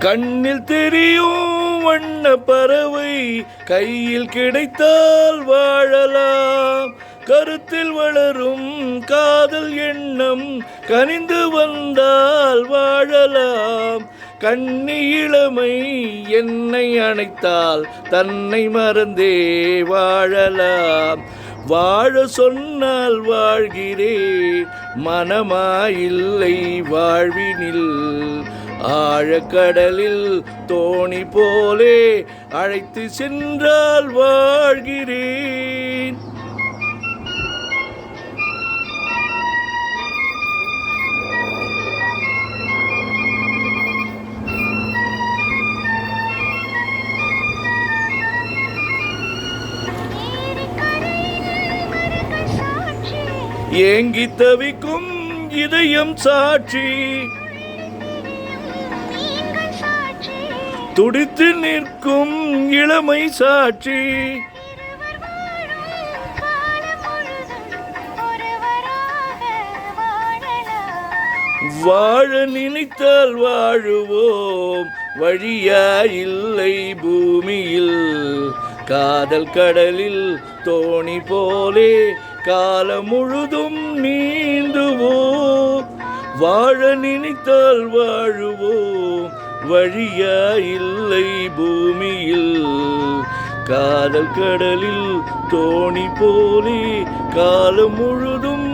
கண்ணில் தெரியும் வண்ண பறவை கையில் கிடைத்தால் வாழலாம். கருத்தில் வளரும் காதல் எண்ணம் கனிந்து வந்தால் வாழலாம். கண்ணி இளமை என்னை அணைத்தால் தன்னை மறந்தே வாழலாம். வாழ சொன்னால் வாழ்கிறேன், மனமாயில்லை வாழ்வினில். ஆழக்கடலில் தோணி போலே அழைத்து சென்றால் வாழ்கிறேன். ஏங்கி தவிக்கும் இதயம் சாட்சி, துடித்து நிற்கும் இளமை சாட்சி. வாழ நினைத்தால் வாழுவோம், வழியா இல்லை பூமியில். காதல் கடலில் தோணி போலே காலம் முழுதும் நீந்துவோம். வாழ நினைத்தால் வாழுவோம், வழியா இல்லை பூமியில். காதல் கடலில் தோணி போலே காலம் முழுதும்